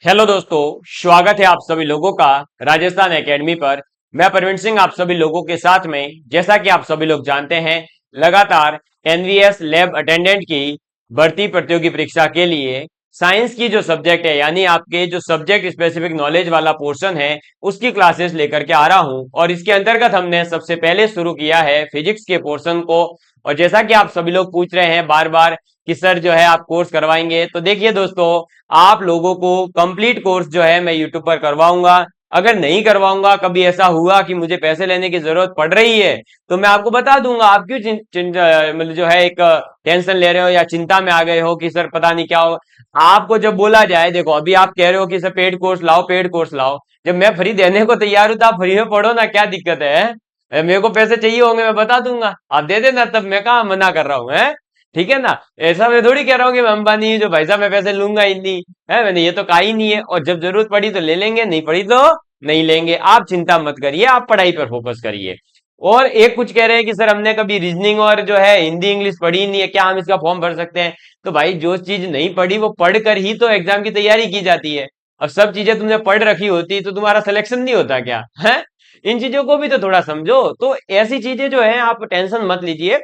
Hello दोस्तों, स्वागत है आप सभी लोगों का राजस्थान एकेडमी पर। मैं प्रवीण सिंह आप सभी लोगों के साथ में। जैसा कि आप सभी लोग जानते हैं, लगातार एनवीएस लैब अटेंडेंट की भर्ती प्रतियोगी परीक्षा के लिए साइंस की जो सब्जेक्ट है, यानी आपके जो सब्जेक्ट स्पेसिफिक नॉलेज वाला पोर्शन है, उसकी क्लासेस लेकर के आ रहा हूं। और इसके अंतर्गत हमने सबसे पहले शुरू किया है फिजिक्स के पोर्शन को। और जैसा कि आप सभी लोग पूछ रहे हैं बार बार कि सर जो है आप कोर्स करवाएंगे, तो देखिए दोस्तों, आप लोगों को कंप्लीट कोर्स जो है मैं यूट्यूब पर करवाऊंगा। अगर नहीं करवाऊंगा, कभी ऐसा हुआ कि मुझे पैसे लेने की जरूरत पड़ रही है, तो मैं आपको बता दूंगा। आप क्यों मतलब जो है एक टेंशन ले रहे हो या चिंता में आ गए हो कि सर पता नहीं क्या हो। आपको जब बोला जाए, देखो अभी आप कह रहे हो कि सर पेड कोर्स लाओ, पेड कोर्स लाओ। जब मैं फ्री देने को तैयार हूं तो आप फ्री में पढ़ो ना, क्या दिक्कत है? मेरे को पैसे चाहिए होंगे मैं बता दूंगा, आप दे देना, तब मैं कहाँ मना कर रहा हूँ, है? ठीक है ना। ऐसा मैं थोड़ी कह रहा हूँ कि मैं अंबानी जो भाई साहब मैं पैसे लूंगा ही नहीं, है? मैंने ये तो कहा ही नहीं है। और जब जरूरत पड़ी तो ले लेंगे, नहीं पड़ी तो नहीं लेंगे। आप चिंता मत करिए, आप पढ़ाई पर फोकस करिए। और एक कुछ कह रहे हैं कि सर हमने कभी रीजनिंग और जो है हिंदी इंग्लिश पढ़ी ही नहीं है, क्या हम इसका फॉर्म भर सकते हैं? तो भाई जो चीज नहीं पढ़ी वो पढ़ कर ही तो एग्जाम की तैयारी की जाती है। अब सब चीजें तुमने पढ़ रखी होती तो तुम्हारा सिलेक्शन नहीं होता क्या, है? इन चीजों को भी तो थोड़ा समझो। तो ऐसी चीजें जो है आप टेंशन मत लीजिए।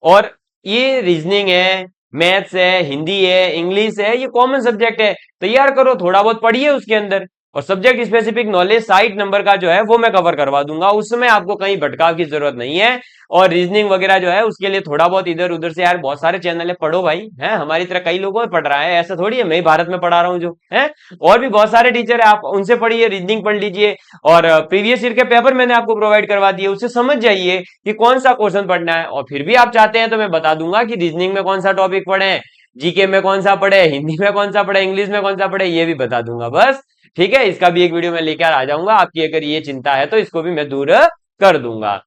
और ये रीजनिंग है, मैथ्स है, हिंदी है, इंग्लिश है, ये कॉमन सब्जेक्ट है। तैयार करो, थोड़ा बहुत पढ़िए उसके अंदर। और सब्जेक्ट स्पेसिफिक नॉलेज 60 नंबर का जो है वो मैं कवर करवा दूंगा, उसमें आपको कहीं भटकाव की जरूरत नहीं है। और रीजनिंग वगैरह जो है उसके लिए थोड़ा बहुत इधर उधर से, यार बहुत सारे चैनल है, पढ़ो भाई, है? हमारी तरह कई लोगों में पढ़ रहा है, ऐसा थोड़ी है मैं ही भारत में पढ़ा रहा हूँ जो है। और भी बहुत सारे टीचर है, आप उनसे पढ़िए, रीजनिंग पढ़ लीजिए। और प्रीवियस ईयर के पेपर मैंने आपको प्रोवाइड करवा दिए, उससे समझ जाइए कि कौन सा क्वेश्चन पढ़ना है। और फिर भी आप चाहते हैं तो मैं बता दूंगा कि रीजनिंग में कौन सा टॉपिक पढ़े, जीके में कौन सा पढ़े, हिंदी में कौन सा पढ़े, इंग्लिश में कौन सा पढ़े, ये भी बता दूंगा बस। ठीक है, इसका भी एक वीडियो मैं लेकर आ जाऊंगा। आपकी अगर ये चिंता है तो इसको भी मैं दूर कर दूंगा।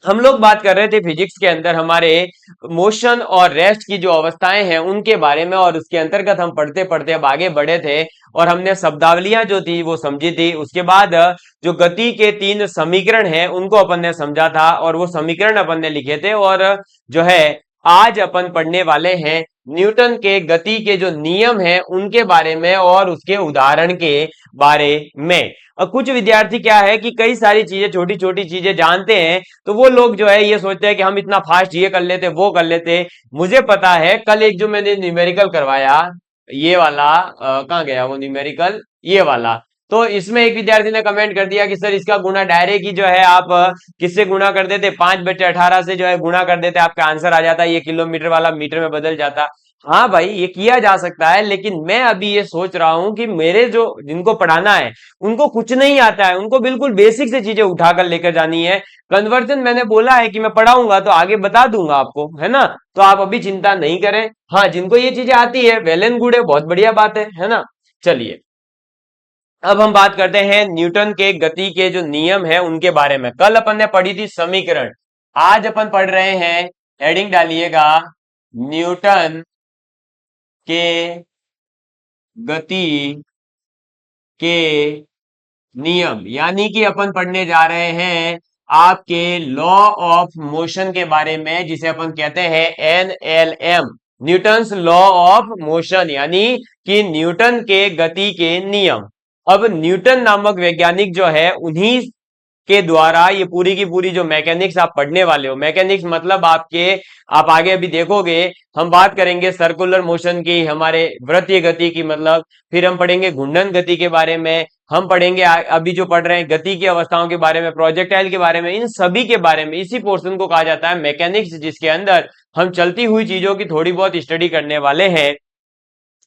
हम लोग बात कर रहे थे फिजिक्स के अंदर हमारे मोशन और रेस्ट की जो अवस्थाएं हैं उनके बारे में, और उसके अंतर्गत हम पढ़ते पढ़ते अब आगे बढ़े थे। और हमने शब्दावलियां जो थी वो समझी थी। उसके बाद जो गति के 3 समीकरण हैं उनको अपन ने समझा था, और वो समीकरण अपन ने लिखे थे। और जो है आज अपन पढ़ने वाले हैं न्यूटन के गति के जो नियम हैं उनके बारे में और उसके उदाहरण के बारे में। और कुछ विद्यार्थी क्या है कि कई सारी चीजें, छोटी छोटी चीजें जानते हैं, तो वो लोग जो है ये सोचते हैं कि हम इतना फास्ट ये कर लेते वो कर लेते। मुझे पता है, कल एक जो मैंने न्यूमेरिकल करवाया, ये वाला कहाँ गया वो न्यूमेरिकल, ये वाला। तो इसमें एक विद्यार्थी ने कमेंट कर दिया कि सर इसका गुणा डायरेक्ट ही जो है आप किससे गुणा कर देते, 5/18 से जो है गुणा कर देते, आपका आंसर आ जाता, ये किलोमीटर वाला मीटर में बदल जाता। हाँ भाई, ये किया जा सकता है, लेकिन मैं अभी ये सोच रहा हूं कि मेरे जो जिनको पढ़ाना है उनको कुछ नहीं आता है, उनको बिल्कुल बेसिक से चीजें उठाकर लेकर जानी है। कन्वर्जन मैंने बोला है कि मैं पढ़ाऊंगा तो आगे बता दूंगा आपको, है ना? तो आप अभी चिंता नहीं करें। हाँ, जिनको ये चीजें आती है वेल एंड गुड है, बहुत बढ़िया बात है ना? चलिए, अब हम बात करते हैं न्यूटन के गति के जो नियम है उनके बारे में। कल अपन ने पढ़ी थी समीकरण, आज अपन पढ़ रहे हैं, हेडिंग डालिएगा, न्यूटन के गति के नियम। यानी कि अपन पढ़ने जा रहे हैं आपके लॉ ऑफ मोशन के बारे में, जिसे अपन कहते हैं NLM, Newton's law of motion, यानी कि न्यूटन के गति के नियम। अब न्यूटन नामक वैज्ञानिक जो है उन्हीं के द्वारा ये पूरी की पूरी जो मैकेनिक्स आप पढ़ने वाले हो, मैकेनिक्स मतलब आपके, आप आगे अभी देखोगे, हम बात करेंगे सर्कुलर मोशन की, हमारे वृत्तीय गति की, मतलब फिर हम पढ़ेंगे घूर्णन गति के बारे में, हम पढ़ेंगे अभी जो पढ़ रहे हैं गति की अवस्थाओं के बारे में, प्रोजेक्टाइल के बारे में, इन सभी के बारे में। इसी पोर्शन को कहा जाता है मैकेनिक्स, जिसके अंदर हम चलती हुई चीजों की थोड़ी बहुत स्टडी करने वाले हैं।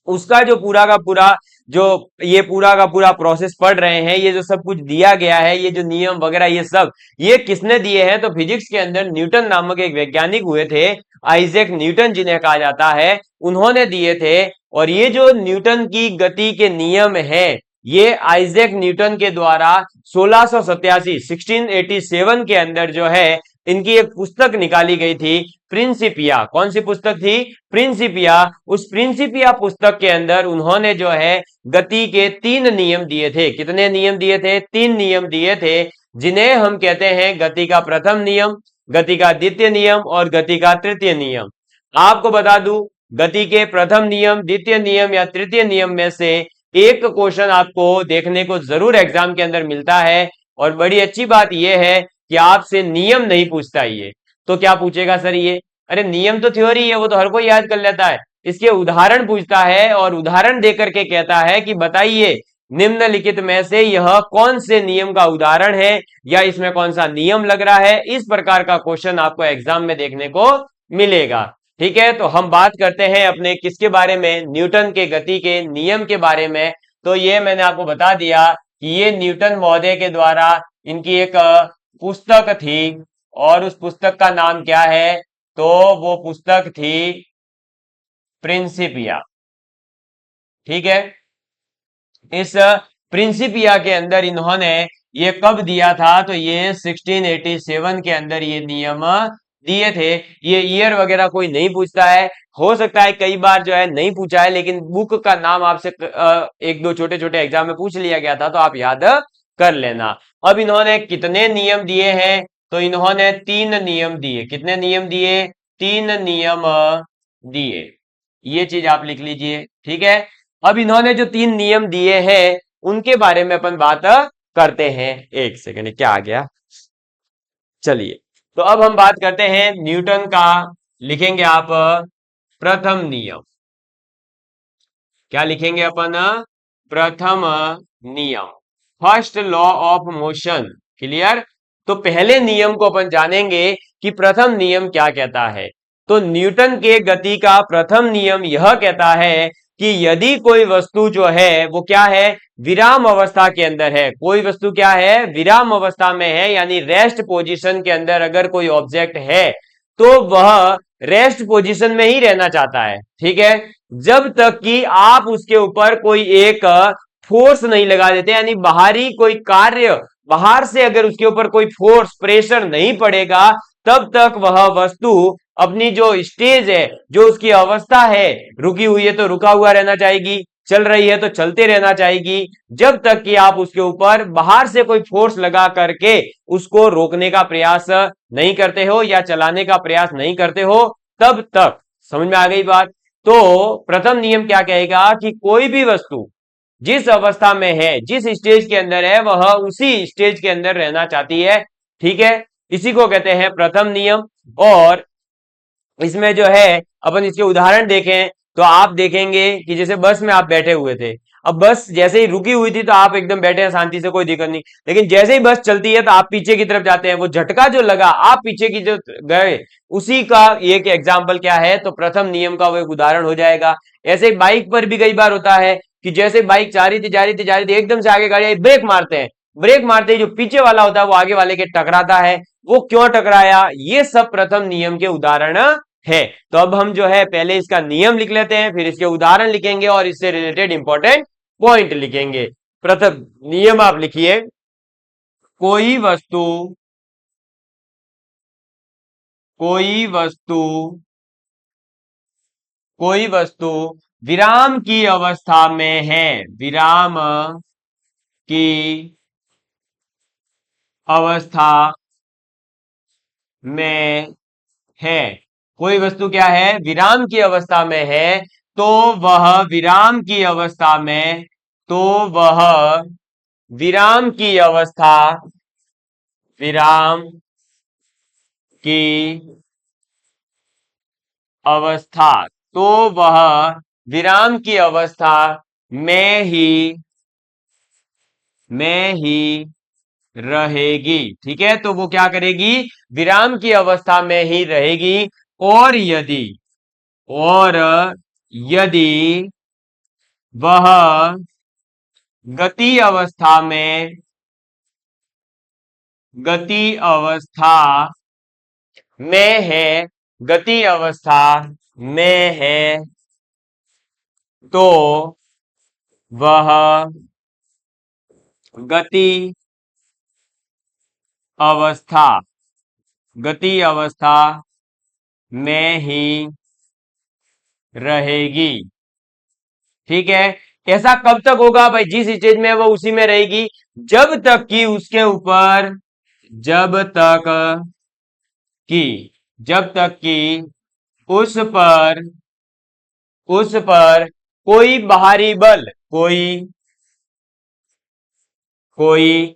उसका जो पूरा का पूरा, जो ये पूरा का पूरा प्रोसेस पढ़ रहे हैं, ये जो सब कुछ दिया गया है, ये जो नियम वगैरह ये सब, ये किसने दिए हैं? तो फिजिक्स के अंदर न्यूटन नामक एक वैज्ञानिक हुए थे, आइजैक न्यूटन जिन्हें कहा जाता है, उन्होंने दिए थे। और ये जो न्यूटन की गति के नियम है, ये आइजैक न्यूटन के द्वारा 1687 के अंदर जो है इनकी एक पुस्तक निकाली गई थी, प्रिंसिपिया। कौन सी पुस्तक थी? प्रिंसिपिया। उस प्रिंसिपिया पुस्तक के अंदर उन्होंने जो है गति के 3 नियम दिए थे। कितने नियम दिए थे? 3 नियम दिए थे, जिन्हें हम कहते हैं गति का प्रथम नियम, गति का द्वितीय नियम और गति का तृतीय नियम। आपको बता दूं, गति के प्रथम नियम, द्वितीय नियम या तृतीय नियम में से एक क्वेश्चन आपको देखने को जरूर एग्जाम के अंदर मिलता है। और बड़ी अच्छी बात यह है कि आपसे नियम नहीं पूछता ये। तो क्या पूछेगा सर ये? अरे नियम तो थ्योरी है, वो तो हर कोई याद कर लेता है। इसके उदाहरण पूछता है और उदाहरण देकर के कहता है कि बताइए निम्नलिखित में से यह कौन से नियम का उदाहरण है, या इसमें कौन सा नियम लग रहा है। इस प्रकार का क्वेश्चन आपको एग्जाम में देखने को मिलेगा। ठीक है, तो हम बात करते हैं अपने किसके बारे में, न्यूटन के गति के नियम के बारे में। तो ये मैंने आपको बता दिया कि ये न्यूटन महोदय के द्वारा इनकी एक पुस्तक थी, और उस पुस्तक का नाम क्या है? तो वो पुस्तक थी प्रिंसिपिया। ठीक है, इस प्रिंसिपिया के अंदर इन्होंने ये कब दिया था? तो ये 1687 के अंदर ये नियम दिए थे। ये ईयर वगैरह कोई नहीं पूछता है, हो सकता है कई बार जो है नहीं पूछा है, लेकिन बुक का नाम आपसे एक दो छोटे छोटे एग्जाम में पूछ लिया गया था, तो आप याद कर लेना। अब इन्होंने कितने नियम दिए हैं? तो इन्होंने 3 नियम दिए। कितने नियम दिए? 3 नियम दिए। ये चीज आप लिख लीजिए। ठीक है, अब इन्होंने जो 3 नियम दिए हैं उनके बारे में अपन बात करते हैं। एक सेकंड, क्या आ गया? चलिए, तो अब हम बात करते हैं न्यूटन का। लिखेंगे आप प्रथम नियम। क्या लिखेंगे अपन? प्रथम नियम, first law of motion. Clear? तो पहले नियम को अपन जानेंगे कि प्रथम नियम क्या कहता है। तो न्यूटन के गति का प्रथम नियम यह कहता है कि यदि कोई वस्तु जो है वो क्या है, विराम अवस्था के अंदर है। कोई वस्तु क्या है? विराम अवस्था में है, यानी रेस्ट पोजीशन के अंदर अगर कोई ऑब्जेक्ट है तो वह रेस्ट पोजीशन में ही रहना चाहता है। ठीक है, जब तक कि आप उसके ऊपर कोई एक फोर्स नहीं लगा देते, यानी बाहरी कोई कार्य, बाहर से अगर उसके ऊपर कोई फोर्स प्रेशर नहीं पड़ेगा, तब तक वह वस्तु अपनी जो स्टेज है, जो उसकी अवस्था है, रुकी हुई है तो रुका हुआ रहना चाहेगी, चल रही है तो चलते रहना चाहेगी, जब तक कि आप उसके ऊपर बाहर से कोई फोर्स लगा करके उसको रोकने का प्रयास नहीं करते हो या चलाने का प्रयास नहीं करते हो, तब तक। समझ में आ गई बात? तो प्रथम नियम क्या कहेगा कि कोई भी वस्तु जिस अवस्था में है, जिस स्टेज के अंदर है, वह उसी स्टेज के अंदर रहना चाहती है। ठीक है, इसी को कहते हैं प्रथम नियम। और इसमें जो है अपन इसके उदाहरण देखें तो आप देखेंगे कि जैसे बस में आप बैठे हुए थे, अब बस जैसे ही रुकी हुई थी तो आप एकदम बैठे हैं शांति से, कोई दिक्कत नहीं, लेकिन जैसे ही बस चलती है तो आप पीछे की तरफ जाते हैं, वो झटका जो लगा आप पीछे की जो गए, उसी का एक एग्जाम्पल क्या है? तो प्रथम नियम का वो एक उदाहरण हो जाएगा। ऐसे ही बाइक पर भी कई बार होता है कि जैसे बाइक जा रही थी एकदम से आगे गाड़ी आई, ब्रेक मारते हैं, ब्रेक मारते ही जो पीछे वाला होता है वो आगे वाले के टकराता है। वो क्यों टकराया? ये सब प्रथम नियम के उदाहरण है। तो अब हम जो है पहले इसका नियम लिख लेते हैं, फिर इसके उदाहरण लिखेंगे और इससे रिलेटेड इंपॉर्टेंट पॉइंट लिखेंगे। प्रथम नियम आप लिखिए, कोई वस्तु, कोई वस्तु, कोई वस्तु विराम की अवस्था में है, विराम की अवस्था में है। कोई वस्तु क्या है? विराम की अवस्था में है, तो वह विराम की अवस्था में, तो वह विराम की अवस्था, विराम की अवस्था, तो वह विराम की अवस्था में ही रहेगी। ठीक है, तो वो क्या करेगी? विराम की अवस्था में ही रहेगी। और और यदि वह गति अवस्था में, गति अवस्था में है, गति अवस्था में है, तो वह गति अवस्था, गति अवस्था में ही रहेगी। ठीक है, ऐसा कब तक होगा भाई? जिस स्टेज में है वो उसी में रहेगी, जब तक कि उसके ऊपर, जब तक कि, जब तक कि उस पर, उस पर कोई बाहरी बल, कोई कोई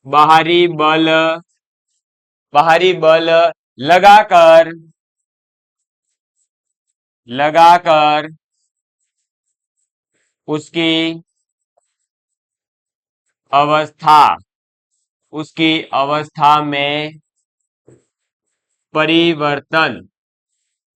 बाहरी बल लगाकर लगाकर उसकी अवस्था उसकी अवस्था में परिवर्तन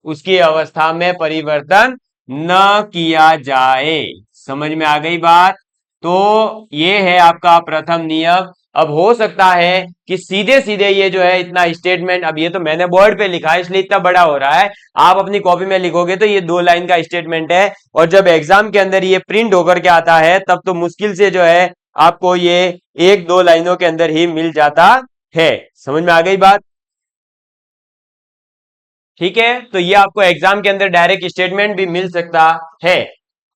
उसकी अवस्था में परिवर्तन न किया जाए। समझ में आ गई बात? तो ये है आपका प्रथम नियम। अब हो सकता है कि सीधे सीधे ये जो है इतना स्टेटमेंट, अब ये तो मैंने बोर्ड पे लिखा है इसलिए इतना बड़ा हो रहा है, आप अपनी कॉपी में लिखोगे तो ये 2 लाइन का स्टेटमेंट है, और जब एग्जाम के अंदर ये प्रिंट होकर के आता है तब तो मुश्किल से जो है आपको ये 1-2 लाइनों के अंदर ही मिल जाता है। समझ में आ गई बात? ठीक है, तो ये आपको एग्जाम के अंदर डायरेक्ट स्टेटमेंट भी मिल सकता है।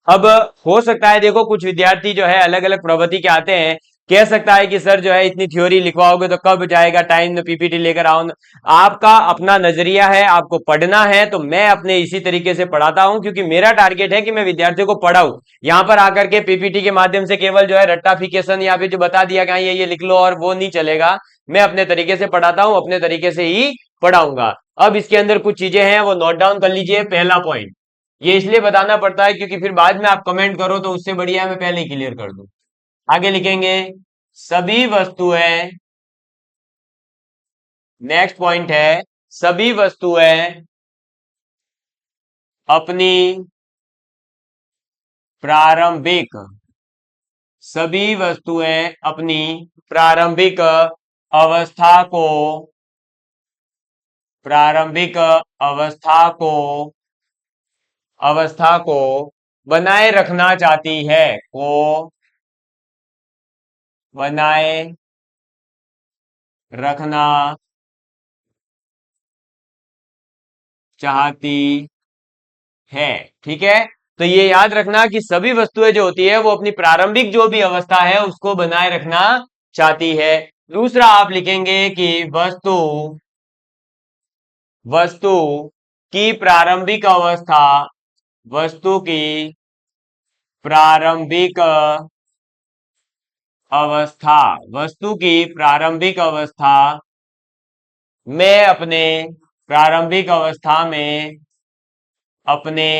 अब हो सकता है देखो कुछ विद्यार्थी जो है अलग अलग प्रवृत्ति के आते हैं, कह सकता है कि सर जो है इतनी थ्योरी लिखवाओगे तो कब जाएगा टाइम, पीपीटी लेकर आओ। आपका अपना नजरिया है, आपको पढ़ना है, तो मैं अपने इसी तरीके से पढ़ाता हूं क्योंकि मेरा टारगेट है कि मैं विद्यार्थियों को पढ़ाऊं। यहां पर आकर के पीपीटी के माध्यम से केवल जो है रट्टाफिकेशन या फिर जो बता दिया कि हाँ ये लिख लो और वो नहीं चलेगा। मैं अपने तरीके से पढ़ाता हूं, अपने तरीके से ही पढ़ाऊंगा। अब इसके अंदर कुछ चीजें हैं वो नोट डाउन कर लीजिए। पहला पॉइंट, ये इसलिए बताना पड़ता है क्योंकि फिर बाद में आप कमेंट करो तो उससे बढ़िया है मैं पहले ही क्लियर कर दूं। आगे लिखेंगे सभी वस्तुएं, नेक्स्ट पॉइंट है सभी वस्तुएं अपनी प्रारंभिक सभी वस्तुएं अपनी प्रारंभिक अवस्था को प्रारंभिक अवस्था को बनाए रखना चाहती है, को बनाए रखना चाहती है। ठीक है, तो ये याद रखना कि सभी वस्तुएं जो होती है वो अपनी प्रारंभिक जो भी अवस्था है उसको बनाए रखना चाहती है। दूसरा आप लिखेंगे कि वस्तु की प्रारंभिक अवस्था वस्तु की प्रारंभिक अवस्था वस्तु की प्रारंभिक अवस्था में अपने प्रारंभिक अवस्था में अपने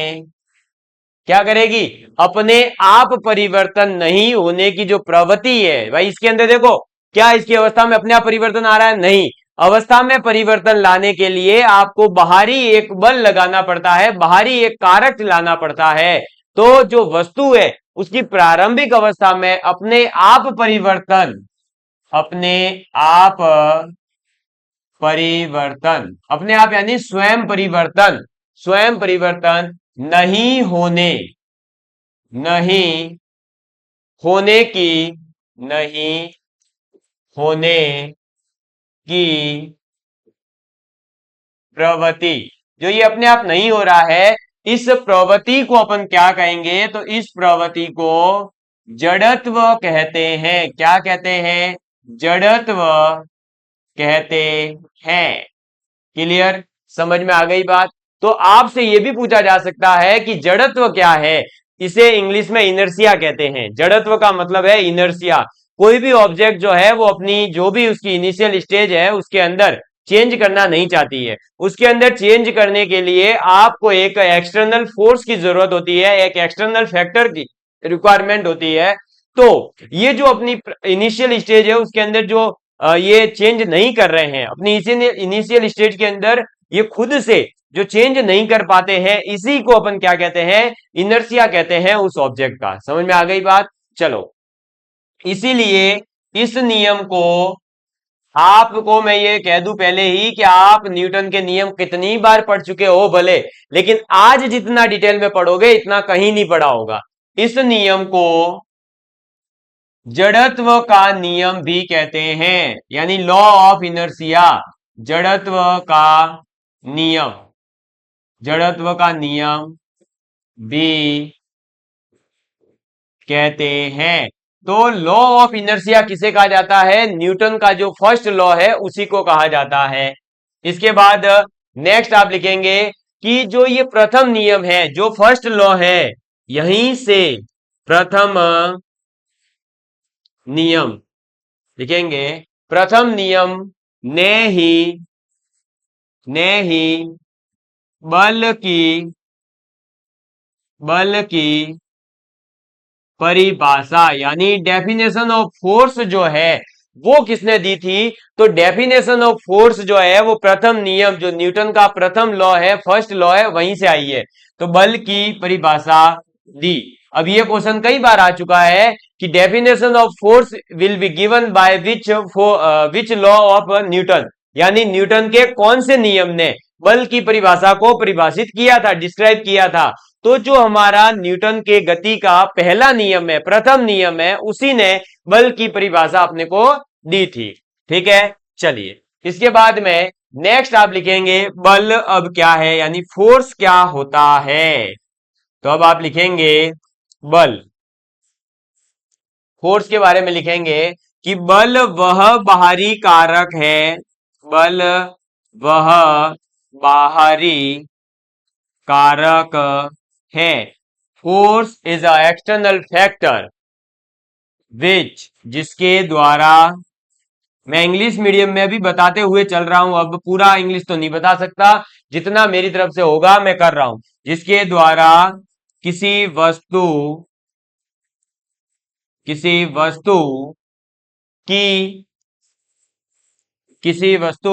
क्या करेगी, अपने आप परिवर्तन नहीं होने की जो प्रवृत्ति है भाई इसके अंदर देखो, क्या इसकी अवस्था में अपने आप परिवर्तन आ रहा है? नहीं। अवस्था में परिवर्तन लाने के लिए आपको बाहरी एक बल लगाना पड़ता है, बाहरी एक कारक लाना पड़ता है। तो जो वस्तु है उसकी प्रारंभिक अवस्था में अपने आप परिवर्तन अपने आप यानी स्वयं परिवर्तन नहीं होने नहीं होने की नहीं होने की प्रवृत्ति, जो ये अपने आप नहीं हो रहा है, इस प्रवृत्ति को अपन क्या कहेंगे? तो इस प्रवृत्ति को जड़त्व कहते हैं। क्या कहते हैं? जड़त्व कहते हैं। क्लियर? समझ में आ गई बात? तो आपसे यह भी पूछा जा सकता है कि जड़त्व क्या है? इसे इंग्लिश में इनर्सिया कहते हैं। जड़त्व का मतलब है इनर्सिया। कोई भी ऑब्जेक्ट जो है वो अपनी जो भी उसकी इनिशियल स्टेज है उसके अंदर चेंज करना नहीं चाहती है। उसके अंदर चेंज करने के लिए आपको एक एक्सटर्नल फोर्स की जरूरत होती है, एक एक्सटर्नल फैक्टर की रिक्वायरमेंट होती है। तो ये जो अपनी इनिशियल स्टेज है उसके अंदर जो ये चेंज नहीं कर रहे हैं, अपनी इनिशियल स्टेज के अंदर ये खुद से जो चेंज नहीं कर पाते हैं, इसी को अपन क्या कहते हैं? इनर्सिया कहते हैं उस ऑब्जेक्ट का। समझ में आ गई बात? चलो, इसीलिए इस नियम को आपको मैं ये कह दूं पहले ही कि आप न्यूटन के नियम कितनी बार पढ़ चुके हो भले, लेकिन आज जितना डिटेल में पढ़ोगे इतना कहीं नहीं पढ़ा होगा। इस नियम को जड़त्व का नियम भी कहते हैं, यानी लॉ ऑफ इनर्सिया। जड़त्व का नियम भी कहते हैं। तो लॉ ऑफ इनर्सिया किसे कहा जाता है? न्यूटन का जो फर्स्ट लॉ है उसी को कहा जाता है। इसके बाद नेक्स्ट आप लिखेंगे कि जो ये प्रथम नियम है, जो फर्स्ट लॉ है, यहीं से प्रथम नियम लिखेंगे। प्रथम नियम ने ही ने ही बल की परिभाषा यानी डेफिनेशन ऑफ फोर्स जो है वो किसने दी थी? तो डेफिनेशन ऑफ फोर्स जो है वो प्रथम नियम जो न्यूटन का प्रथम लॉ है, फर्स्ट लॉ है, वहीं से आई है। तो बल की परिभाषा दी। अब ये क्वेश्चन कई बार आ चुका है कि definition of force will be given by which law of Newton, यानी न्यूटन के कौन से नियम ने बल की परिभाषा को परिभाषित किया था, डिस्क्राइब किया था। तो जो हमारा न्यूटन के गति का पहला नियम है, प्रथम नियम है, उसी ने बल की परिभाषा अपने को दी थी। ठीक है, चलिए इसके बाद में नेक्स्ट आप लिखेंगे बल अब क्या है, यानी फोर्स क्या होता है। तो अब आप लिखेंगे बल, फोर्स के बारे में लिखेंगे कि बल वह बाहरी कारक है, बल वह बाहरी कारक है। Force is a external factor which, जिसके द्वारा, मैं इंग्लिश मीडियम में भी बताते हुए चल रहा हूं, अब पूरा इंग्लिश तो नहीं बता सकता, जितना मेरी तरफ से होगा मैं कर रहा हूं। जिसके द्वारा किसी वस्तु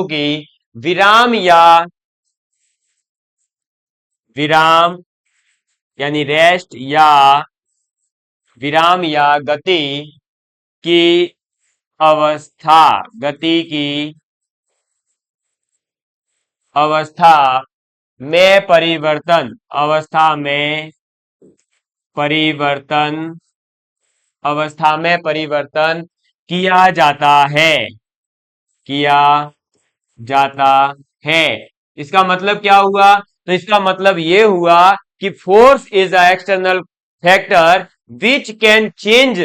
की विराम यानी रेस्ट या विराम या गति की अवस्था में परिवर्तन किया जाता है। इसका मतलब क्या हुआ? तो इसका मतलब ये हुआ कि force is a external factor which can change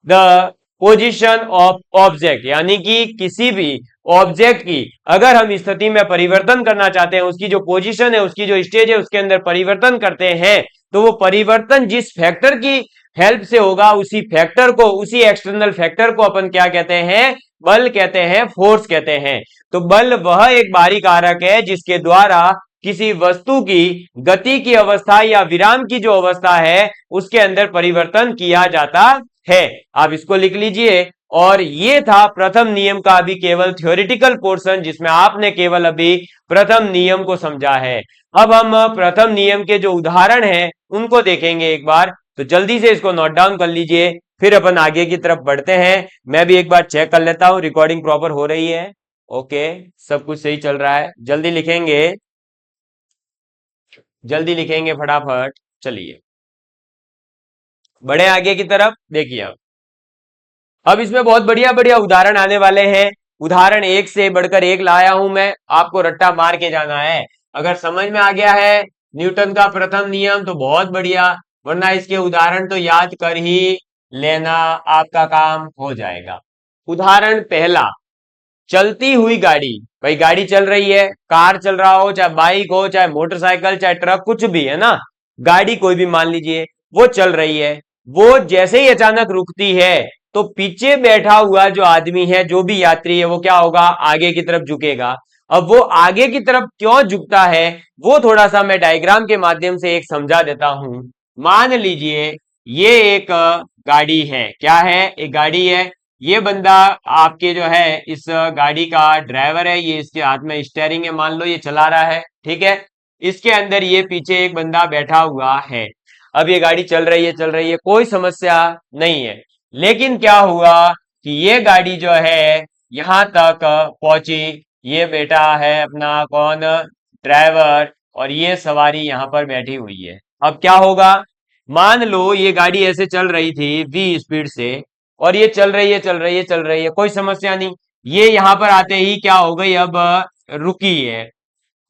the position of object, यानी कि किसी भी ऑब्जेक्ट की अगर हम स्थिति में परिवर्तन करना चाहते हैं, उसकी जो पोजीशन है, उसकी जो स्टेज है, उसके अंदर परिवर्तन करते हैं, तो वो परिवर्तन जिस फैक्टर की हेल्प से होगा, उसी फैक्टर को, उसी एक्सटर्नल फैक्टर को अपन क्या कहते हैं? बल कहते हैं, फोर्स कहते हैं। तो बल वह एक बाहरी कारक है जिसके द्वारा किसी वस्तु की गति की अवस्था या विराम की जो अवस्था है उसके अंदर परिवर्तन किया जाता है। आप इसको लिख लीजिए। और ये था प्रथम नियम का अभी केवल थ्योरेटिकल पोर्शन, जिसमें आपने केवल अभी प्रथम नियम को समझा है। अब हम प्रथम नियम के जो उदाहरण हैं उनको देखेंगे एक बार। तो जल्दी से इसको नोट डाउन कर लीजिए, फिर अपन आगे की तरफ बढ़ते हैं। मैं भी एक बार चेक कर लेता हूं रिकॉर्डिंग प्रॉपर हो रही है। ओके, सब कुछ सही चल रहा है। जल्दी लिखेंगे फटाफट। चलिए बड़े आगे की तरफ देखिए। अब इसमें बहुत बढ़िया बढ़िया उदाहरण आने वाले हैं। उदाहरण एक से बढ़कर एक लाया हूं मैं, आपको रट्टा मार के जाना है। अगर समझ में आ गया है न्यूटन का प्रथम नियम तो बहुत बढ़िया, वरना इसके उदाहरण तो याद कर ही लेना, आपका काम हो जाएगा। उदाहरण पहला, चलती हुई गाड़ी। भाई गाड़ी चल रही है, कार चल रहा हो, चाहे बाइक हो, चाहे मोटरसाइकिल, चाहे ट्रक, कुछ भी है ना, गाड़ी कोई भी मान लीजिए, वो चल रही है। वो जैसे ही अचानक रुकती है तो पीछे बैठा हुआ जो आदमी है, जो भी यात्री है, वो क्या होगा? आगे की तरफ झुकेगा। अब वो आगे की तरफ क्यों झुकता है वो थोड़ा सा मैं डायग्राम के माध्यम से एक समझा देता हूं। मान लीजिए ये एक गाड़ी है। क्या है? एक गाड़ी है। ये बंदा आपके जो है इस गाड़ी का ड्राइवर है, ये इसके हाथ में स्टीयरिंग है, मान लो ये चला रहा है, ठीक है। इसके अंदर ये पीछे एक बंदा बैठा हुआ है। अब ये गाड़ी चल रही है, कोई समस्या नहीं है। लेकिन क्या हुआ कि ये गाड़ी जो है यहां तक पहुंची, ये बेटा है अपना कौन? ड्राइवर, और ये सवारी यहां पर बैठी हुई है। अब क्या होगा? मान लो ये गाड़ी ऐसे चल रही थी वी स्पीड से, और ये चल रही है, कोई समस्या नहीं। ये यहां पर आते ही क्या हो गई? अब रुकी है।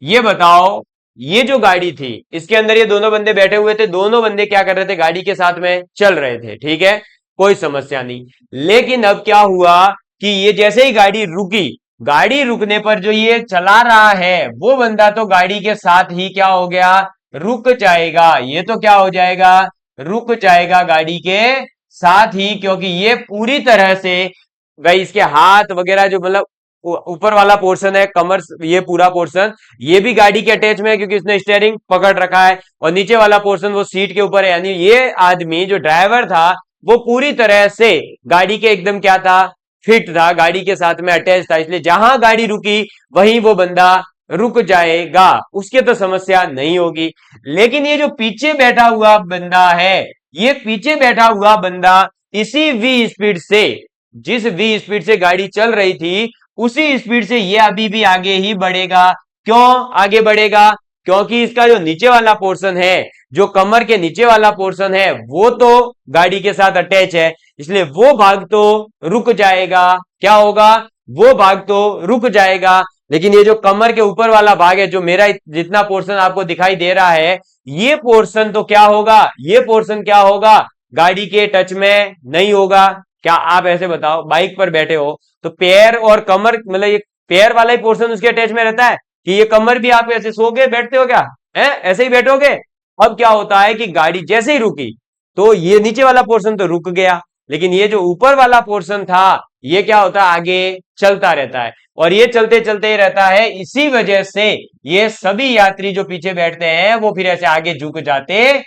ये बताओ, ये जो गाड़ी थी इसके अंदर ये दोनों बंदे बैठे हुए थे, दोनों बंदे क्या कर रहे थे? गाड़ी के साथ में चल रहे थे, ठीक है, कोई समस्या नहीं। लेकिन अब क्या हुआ कि ये जैसे ही गाड़ी रुकी, गाड़ी रुकने पर जो ये चला रहा है वो बंदा तो गाड़ी के साथ ही क्या हो गया? रुक जाएगा। ये तो क्या हो जाएगा, रुक जाएगा गाड़ी के साथ ही, क्योंकि ये पूरी तरह से भाई इसके हाथ वगैरह जो मतलब ऊपर वाला पोर्शन है, कमर, ये पूरा पोर्शन ये भी गाड़ी के अटैच में है क्योंकि उसने स्टीयरिंग पकड़ रखा है, और नीचे वाला पोर्शन वो सीट के ऊपर है, यानी ये आदमी जो ड्राइवर था वो पूरी तरह से गाड़ी के एकदम क्या था, फिट था, गाड़ी के साथ में अटैच था, इसलिए जहां गाड़ी रुकी वहीं वो बंदा रुक जाएगा, उसके तो समस्या नहीं होगी। लेकिन ये जो पीछे बैठा हुआ बंदा है, ये पीछे बैठा हुआ बंदा इसी वी स्पीड से, जिस वी स्पीड से गाड़ी चल रही थी उसी स्पीड से ये अभी भी आगे ही बढ़ेगा। क्यों आगे बढ़ेगा, क्योंकि इसका जो नीचे वाला पोर्शन है, जो कमर के नीचे वाला पोर्शन है, वो तो गाड़ी के साथ अटैच है, इसलिए वो भाग तो रुक जाएगा। क्या होगा, वो भाग तो रुक जाएगा। लेकिन ये जो कमर के ऊपर वाला भाग है, जो मेरा जितना पोर्शन आपको दिखाई दे रहा है, ये पोर्शन तो क्या होगा, ये पोर्शन क्या होगा, गाड़ी के टच में नहीं होगा। क्या आप ऐसे बताओ, बाइक पर बैठे हो तो पैर और कमर, मतलब ये पैर वाला ही पोर्शन उसके अटैच में रहता है कि ये कमर भी आप ऐसे सो के बैठते हो क्या, है ऐसे ही बैठोगे। अब क्या होता है कि गाड़ी जैसे ही रुकी तो ये नीचे वाला पोर्शन तो रुक गया, लेकिन ये जो ऊपर वाला पोर्शन था ये क्या होता है, आगे चलता रहता है, और ये चलते चलते ही रहता है। इसी वजह से ये सभी यात्री जो पीछे बैठते हैं वो फिर ऐसे आगे झुक जाते हैं।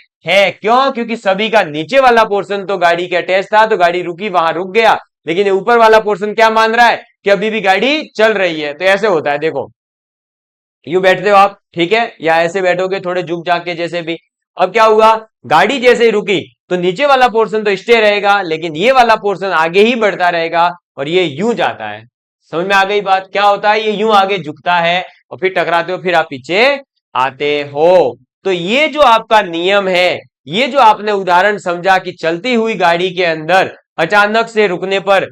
क्यों, क्योंकि सभी का नीचे वाला पोर्शन तो गाड़ी के अटैच था, तो गाड़ी रुकी वहां रुक गया, लेकिन ये ऊपर वाला पोर्शन क्या मान रहा है कि अभी भी गाड़ी चल रही है। तो ऐसे होता है, देखो यूं बैठते हो आप, ठीक है, या ऐसे बैठोगे थोड़े झुक झाक के जैसे भी। अब क्या हुआ, गाड़ी जैसे ही रुकी तो नीचे वाला पोर्शन तो स्टे रहेगा, लेकिन ये वाला पोर्शन आगे ही बढ़ता रहेगा, और ये यूं जाता है। समझ में आ गई बात, क्या होता है, ये यूं आगे झुकता है और फिर टकराते हो, फिर आप पीछे आते हो। तो ये जो आपका नियम है, ये जो आपने उदाहरण समझा कि चलती हुई गाड़ी के अंदर अचानक से रुकने पर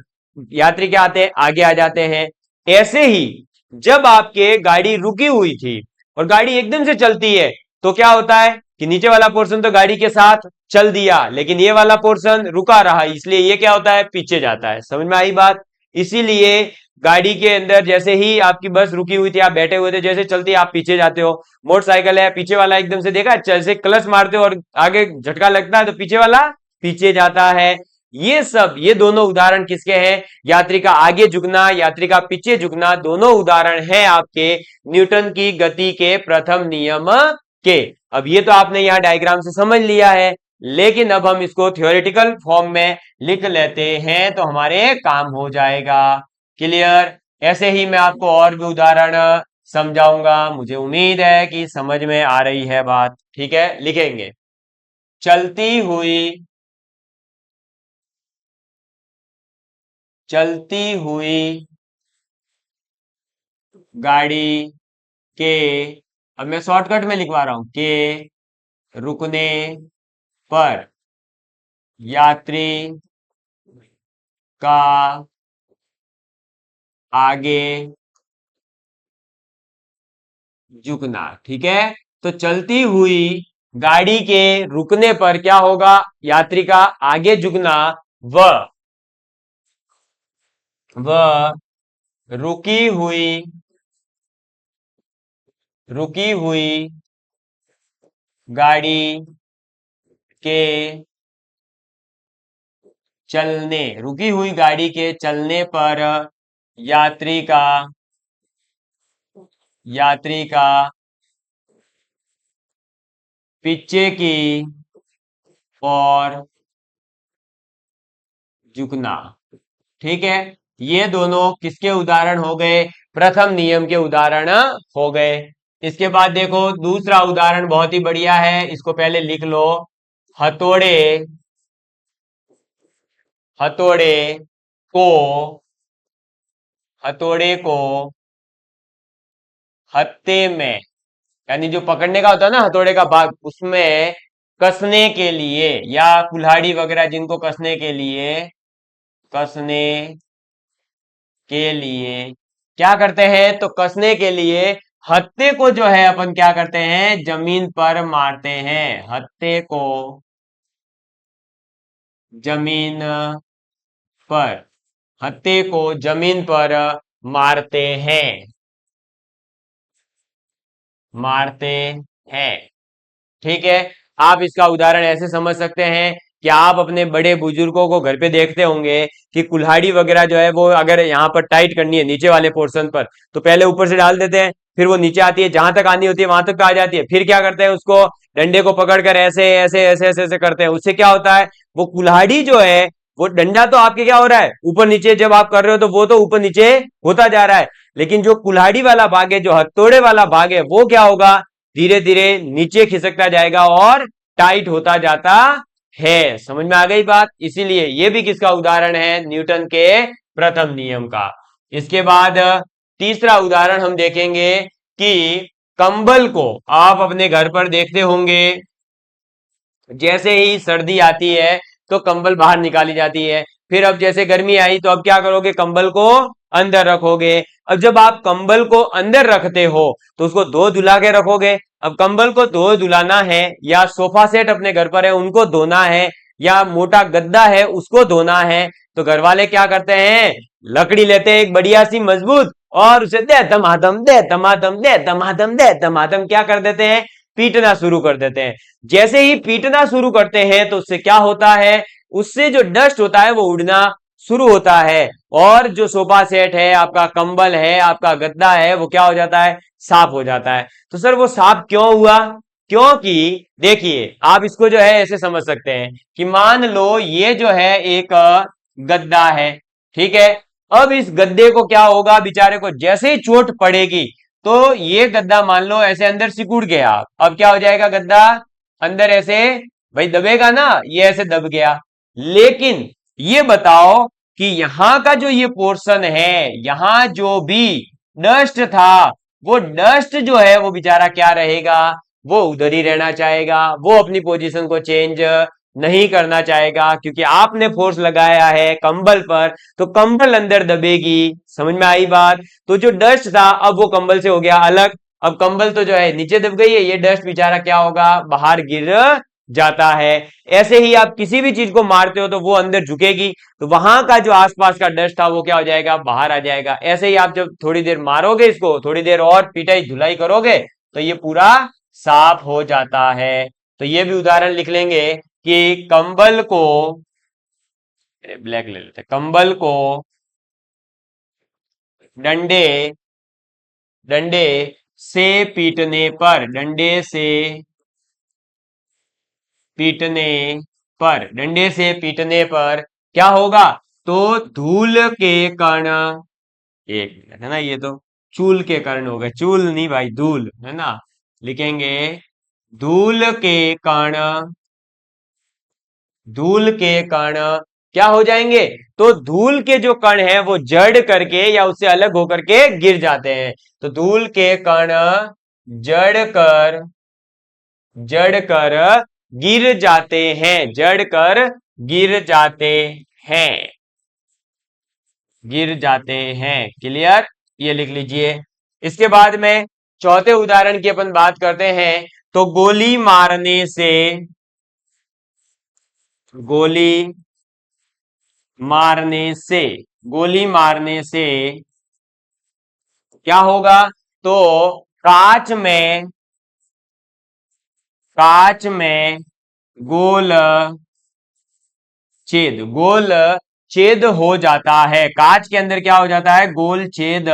यात्री क्या आते हैं, आगे आ जाते हैं। ऐसे ही जब आपके गाड़ी रुकी हुई थी और गाड़ी एकदम से चलती है तो क्या होता है कि नीचे वाला पोर्शन तो गाड़ी के साथ चल दिया, लेकिन ये वाला पोर्शन रुका रहा, इसलिए ये क्या होता है, पीछे जाता है। समझ में आई बात। इसीलिए गाड़ी के अंदर जैसे ही आपकी बस रुकी हुई थी, आप बैठे हुए थे, जैसे चलती है आप पीछे जाते हो। मोटरसाइकिल है, पीछे वाला एकदम से देखा जैसे क्लच मारते हो और आगे झटका लगता है तो पीछे वाला पीछे जाता है। ये सब, ये दोनों उदाहरण किसके हैं, यात्री का आगे झुकना, यात्री का पीछे झुकना, दोनों उदाहरण हैं आपके न्यूटन की गति के प्रथम नियम के। अब ये तो आपने यहां डायग्राम से समझ लिया है, लेकिन अब हम इसको थ्योरेटिकल फॉर्म में लिख लेते हैं तो हमारे काम हो जाएगा। क्लियर। ऐसे ही मैं आपको और भी उदाहरण समझाऊंगा, मुझे उम्मीद है कि समझ में आ रही है बात। ठीक है, लिखेंगे, चलती हुई गाड़ी के, अब मैं शॉर्टकट में लिखवा रहा हूं, के रुकने पर यात्री का आगे झुकना। ठीक है, तो चलती हुई गाड़ी के रुकने पर क्या होगा, यात्री का आगे झुकना, व वह रुकी हुई रुकी हुई गाड़ी के रुकी हुई गाड़ी के चलने पर यात्री का यात्री का पीछे की और झुकना। ठीक है, ये दोनों किसके उदाहरण हो गए, प्रथम नियम के उदाहरण हो गए। इसके बाद देखो दूसरा उदाहरण बहुत ही बढ़िया है, इसको पहले लिख लो। हथौड़े हथौड़े को हथौड़े को हत्थे में, यानी जो पकड़ने का होता है ना हथौड़े का भाग, उसमें कसने के लिए, या कुल्हाड़ी वगैरह जिनको कसने के लिए क्या करते हैं, तो कसने के लिए हत्थे को जो है अपन क्या करते हैं, जमीन पर मारते हैं। हत्थे को जमीन पर हत्थे को जमीन पर मारते हैं मारते हैं। ठीक है, आप इसका उदाहरण ऐसे समझ सकते हैं कि आप अपने बड़े बुजुर्गों को घर पे देखते होंगे कि कुल्हाड़ी वगैरह जो है वो अगर यहाँ पर टाइट करनी है नीचे वाले पोर्शन पर, तो पहले ऊपर से डाल देते हैं, फिर वो नीचे आती है, जहां तक आनी होती है वहां तक तो आ जाती है, फिर क्या करते हैं, उसको डंडे को पकड़कर ऐसे ऐसे ऐसे ऐसे ऐसे करते हैं। उससे क्या होता है, वो कुल्हाड़ी जो है, वो डंडा तो आपके क्या हो रहा है, ऊपर नीचे जब आप कर रहे हो तो वो तो ऊपर नीचे होता जा रहा है, लेकिन जो कुल्हाड़ी वाला भाग है, जो हथौड़े वाला भाग है, वो क्या होगा, धीरे धीरे नीचे खिसकता जाएगा और टाइट होता जाता है। समझ में आ गई बात? इसीलिए ये भी किसका उदाहरण है, न्यूटन के प्रथम नियम का। इसके बाद तीसरा उदाहरण हम देखेंगे कि कंबल को आप अपने घर पर देखते होंगे, जैसे ही सर्दी आती है तो कंबल बाहर निकाली जाती है, फिर अब जैसे गर्मी आई तो अब क्या करोगे, कंबल को अंदर रखोगे। अब जब आप कंबल को अंदर रखते हो तो उसको धो धुला के रखोगे। अब कंबल को धो धुलाना है, या सोफा सेट अपने घर पर है उनको धोना है, या मोटा गद्दा है उसको धोना है, तो घर वाले क्या करते हैं, लकड़ी लेते हैं एक बढ़िया सी मजबूत, और उसे दे दमादम दे दमादम दे दमादम दे दमादम क्या कर देते हैं, पीटना शुरू कर देते हैं। जैसे ही पीटना शुरू करते हैं तो उससे क्या होता है, उससे जो डस्ट होता है वो उड़ना शुरू होता है, और जो सोफा सेट है, आपका कंबल है, आपका गद्दा है, वो क्या हो जाता है, साफ हो जाता है। तो सर वो साफ क्यों हुआ, क्योंकि देखिए आप इसको जो है ऐसे समझ सकते हैं कि मान लो ये जो है एक गद्दा है, ठीक है। अब इस गद्दे को क्या होगा, बेचारे को जैसे ही चोट पड़ेगी तो ये गद्दा मान लो ऐसे अंदर सिकुड़ गया, अब क्या हो जाएगा, गद्दा अंदर ऐसे भाई दबेगा ना, ये ऐसे दब गया। लेकिन ये बताओ कि यहां का जो ये पोर्शन है, यहां जो भी डस्ट था, वो डस्ट जो है वो बेचारा क्या रहेगा, वो उधर ही रहना चाहेगा, वो अपनी पोजीशन को चेंज नहीं करना चाहेगा, क्योंकि आपने फोर्स लगाया है कंबल पर, तो कंबल अंदर दबेगी। समझ में आई बात? तो जो डस्ट था अब वो कंबल से हो गया अलग, अब कंबल तो जो है नीचे दब गई है, ये डस्ट बेचारा क्या होगा, बाहर गिर जाता है। ऐसे ही आप किसी भी चीज को मारते हो तो वो अंदर झुकेगी, तो वहां का जो आसपास का डस्ट था वो क्या हो जाएगा, बाहर आ जाएगा। ऐसे ही आप जब थोड़ी देर मारोगे इसको, थोड़ी देर और पिटाई धुलाई करोगे तो ये पूरा साफ हो जाता है। तो ये भी उदाहरण लिख लेंगे कि कंबल को, ब्लैक ले लेते, कंबल को डंडे डंडे से पीटने पर, डंडे से पीटने डंडे से पीटने पर क्या होगा, तो धूल के कण, एक मिनट है ना, ये तो चूल के कण हो गए, चूल नहीं भाई, धूल है ना, लिखेंगे धूल के कण, धूल के कण क्या हो जाएंगे, तो धूल के जो कण है वो जड़ करके या उससे अलग होकर के गिर जाते हैं। तो धूल के कण जड़ कर गिर जाते हैं, जड़ कर गिर जाते हैं, गिर जाते हैं। क्लियर? ये लिख लीजिए। इसके बाद में चौथे उदाहरण की अपन बात करते हैं, तो गोली मारने से, गोली मारने से, गोली मारने से क्या होगा, तो कांच में, कांच में गोल छेद, गोल छेद हो जाता है, कांच के अंदर क्या हो जाता है, गोल छेद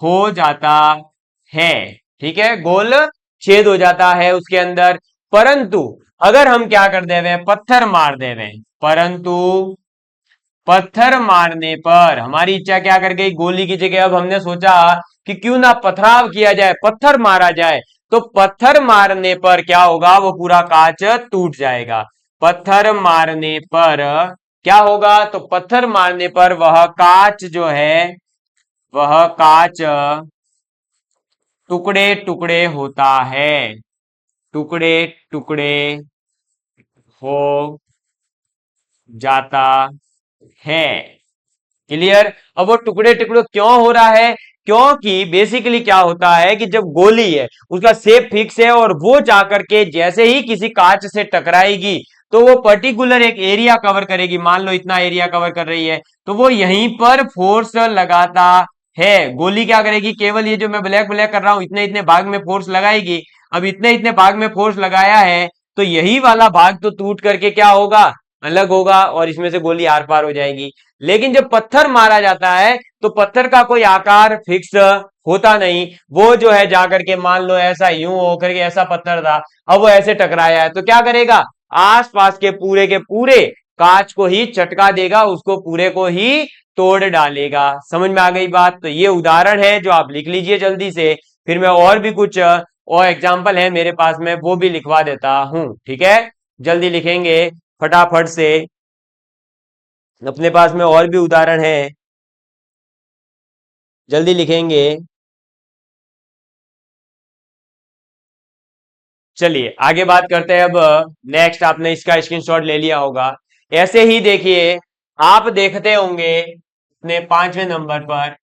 हो जाता है। ठीक है, गोल छेद हो जाता है उसके अंदर। परंतु अगर हम क्या कर देवे, पत्थर मार देवे, परंतु पत्थर मारने पर हमारी इच्छा क्या कर गई, गोली की जगह अब हमने सोचा कि क्यों ना पथराव किया जाए, पत्थर मारा जाए, तो पत्थर मारने पर क्या होगा, वो पूरा कांच टूट जाएगा। पत्थर मारने पर क्या होगा, तो पत्थर मारने पर वह कांच जो है, वह कांच टुकड़े टुकड़े होता है, टुकड़े टुकड़े हो जाता है। क्लियर? अब वो टुकड़े टुकड़े क्यों हो रहा है, क्योंकि बेसिकली क्या होता है कि जब गोली है उसका शेप फिक्स है, और वो जाकर के जैसे ही किसी कांच से टकराएगी तो वो पर्टिकुलर एक एरिया कवर करेगी, मान लो इतना एरिया कवर कर रही है, तो वो यहीं पर फोर्स लगाता है, गोली क्या करेगी, केवल ये जो मैं ब्लैक ब्लैक कर रहा हूं इतने इतने भाग में फोर्स लगाएगी। अब इतने इतने भाग में फोर्स लगाया है तो यही वाला भाग तो टूट करके क्या होगा, अलग होगा, और इसमें से गोली आर पार हो जाएगी। लेकिन जब पत्थर मारा जाता है तो पत्थर का कोई आकार फिक्स होता नहीं, वो जो है जाकर के मान लो ऐसा यूं होकर के, ऐसा पत्थर था, अब वो ऐसे टकराया है तो क्या करेगा, आसपास के पूरे कांच को ही चटका देगा, उसको पूरे को ही तोड़ डालेगा। समझ में आ गई बात। तो ये उदाहरण है जो आप लिख लीजिए जल्दी से, फिर मैं और भी कुछ और एग्जाम्पल है मेरे पास में वो भी लिखवा देता हूं, ठीक है। जल्दी लिखेंगे फटाफट से, अपने पास में और भी उदाहरण है, जल्दी लिखेंगे। चलिए आगे बात करते हैं। अब नेक्स्ट, आपने इसका स्क्रीनशॉट ले लिया होगा। ऐसे ही देखिए, आप देखते होंगे अपने 5वें नंबर पर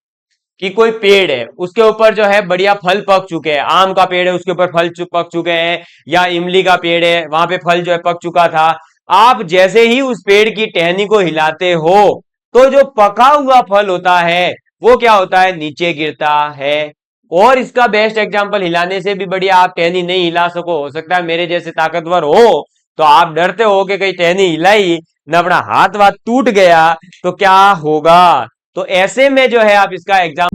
कि कोई पेड़ है, उसके ऊपर जो है बढ़िया फल पक चुके हैं, आम का पेड़ है उसके ऊपर फल पक चुके हैं, या इमली का पेड़ है वहां पे फल जो है पक चुका था। आप जैसे ही उस पेड़ की टहनी को हिलाते हो तो जो पका हुआ फल होता है वो क्या होता है, नीचे गिरता है। और इसका बेस्ट एग्जांपल, हिलाने से भी बढ़िया, आप टहनी नहीं हिला सको, हो सकता है मेरे जैसे ताकतवर हो तो आप डरते हो कि कहीं टहनी हिलाई न अपना हाथ वाथ टूट गया तो क्या होगा। तो ऐसे में जो है आप इसका एग्जाम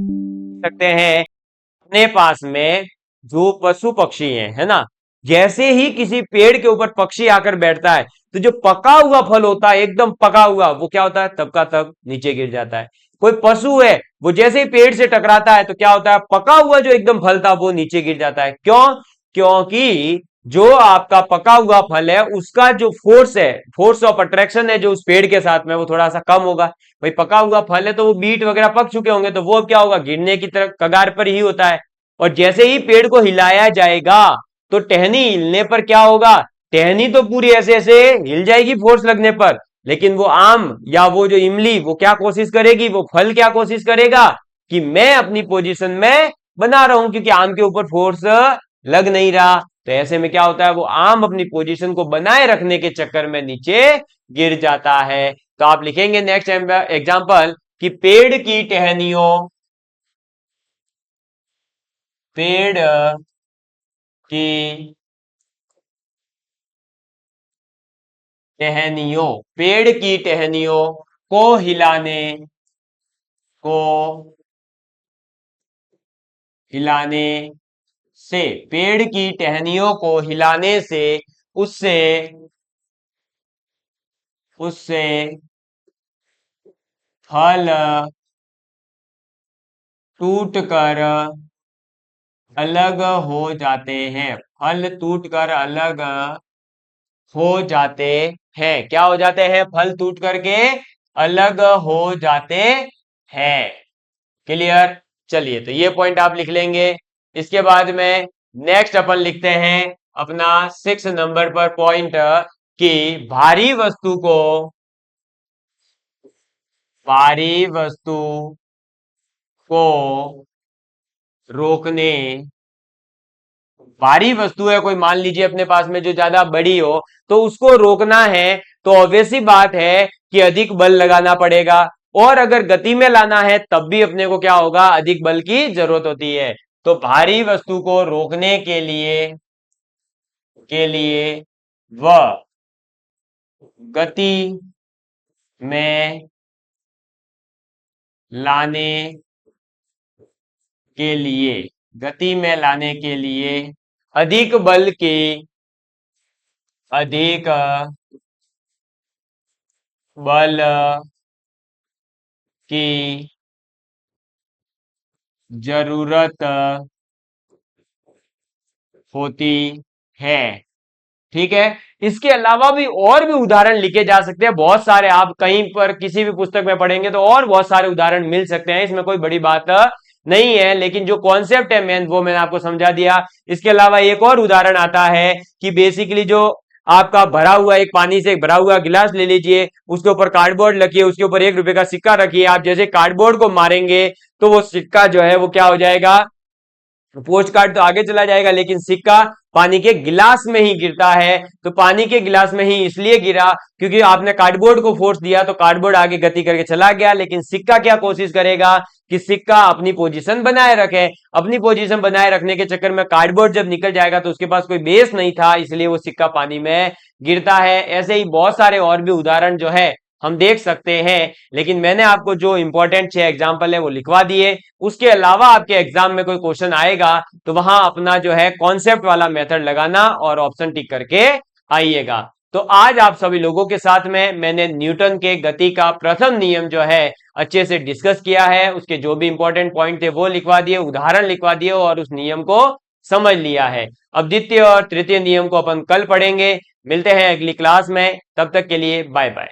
सकते हैं, अपने पास में जो पशु पक्षी हैं, है ना, जैसे ही किसी पेड़ के ऊपर पक्षी आकर बैठता है तो जो पका हुआ फल होता है, एकदम पका हुआ, वो क्या होता है, तब का तब नीचे गिर जाता है। कोई पशु है, वो जैसे ही पेड़ से टकराता है तो क्या होता है, पका हुआ जो एकदम फल था वो नीचे गिर जाता है। क्यों, क्योंकि जो आपका पका हुआ फल है उसका जो फोर्स है, फोर्स ऑफ अट्रैक्शन है जो उस पेड़ के साथ में, वो थोड़ा सा कम होगा। भाई पका हुआ फल है तो वो बीट वगैरह पक चुके होंगे तो वो अब क्या होगा, गिरने की तरफ कगार पर ही होता है। और जैसे ही पेड़ को हिलाया जाएगा तो टहनी हिलने पर क्या होगा, टहनी तो पूरी ऐसे ऐसे हिल जाएगी फोर्स लगने पर, लेकिन वो आम या वो जो इमली वो क्या कोशिश करेगी, वो फल क्या कोशिश करेगा कि मैं अपनी पोजीशन में बना रहा हूं, क्योंकि आम के ऊपर फोर्स लग नहीं रहा। तो ऐसे में क्या होता है, वो आम अपनी पोजीशन को बनाए रखने के चक्कर में नीचे गिर जाता है। तो आप लिखेंगे नेक्स्ट एग्जांपल कि पेड़ की टहनियों, पेड़ की टहनियों को को हिलाने से, पेड़ की टहनियों को हिलाने से उससे उससे फल टूट कर अलग हो जाते हैं, फल टूट कर अलग हो जाते हैं। क्या हो जाते हैं, फल टूट करके अलग हो जाते हैं। क्लियर। चलिए तो ये पॉइंट आप लिख लेंगे। इसके बाद में नेक्स्ट अपन लिखते हैं अपना 6 नंबर पर पॉइंट कि भारी वस्तु को रोकने, भारी वस्तु है कोई, मान लीजिए अपने पास में जो ज्यादा बड़ी हो, तो उसको रोकना है तो ऑब्वियस सी बात है कि अधिक बल लगाना पड़ेगा, और अगर गति में लाना है तब भी अपने को क्या होगा, अधिक बल की जरूरत होती है। तो भारी वस्तु को रोकने के लिए वह गति में लाने गति में लाने के लिए अधिक बल की अधिक बल की जरूरत होती है। ठीक है। इसके अलावा भी और भी उदाहरण लिखे जा सकते हैं बहुत सारे, आप कहीं पर किसी भी पुस्तक में पढ़ेंगे तो और बहुत सारे उदाहरण मिल सकते हैं, इसमें कोई बड़ी बात नहीं है, लेकिन जो कॉन्सेप्ट है मेन वो मैंने आपको समझा दिया। इसके अलावा एक और उदाहरण आता है कि बेसिकली जो आपका भरा हुआ, एक पानी से एक भरा हुआ गिलास ले लीजिए, उसके ऊपर कार्डबोर्ड रखिए, उसके ऊपर 1 रुपए का सिक्का रखिए, आप जैसे कार्डबोर्ड को मारेंगे तो वो सिक्का जो है वो क्या हो जाएगा, पोस्ट कार्ड तो आगे चला जाएगा, लेकिन सिक्का पानी के गिलास में ही गिरता है। तो पानी के गिलास में ही इसलिए गिरा क्योंकि आपने कार्डबोर्ड को फोर्स दिया, तो कार्डबोर्ड आगे गति करके चला गया, लेकिन सिक्का क्या कोशिश करेगा कि सिक्का अपनी पोजीशन बनाए रखे। अपनी पोजीशन बनाए रखने के चक्कर में कार्डबोर्ड जब निकल जाएगा तो उसके पास कोई बेस नहीं था, इसलिए वो सिक्का पानी में गिरता है। ऐसे ही बहुत सारे और भी उदाहरण जो है हम देख सकते हैं, लेकिन मैंने आपको जो इंपॉर्टेंट 6 एग्जाम्पल है वो लिखवा दिए। उसके अलावा आपके एग्जाम में कोई क्वेश्चन आएगा तो वहां अपना जो है कॉन्सेप्ट वाला मेथड लगाना और ऑप्शन टिक करके आइएगा। तो आज आप सभी लोगों के साथ में मैंने न्यूटन के गति का प्रथम नियम जो है अच्छे से डिस्कस किया है। उसके जो भी इंपॉर्टेंट पॉइंट थे वो लिखवा दिए, उदाहरण लिखवा दिए और उस नियम को समझ लिया है। अब द्वितीय और तृतीय नियम को अपन कल पढ़ेंगे। मिलते हैं अगली क्लास में, तब तक के लिए बाय बाय।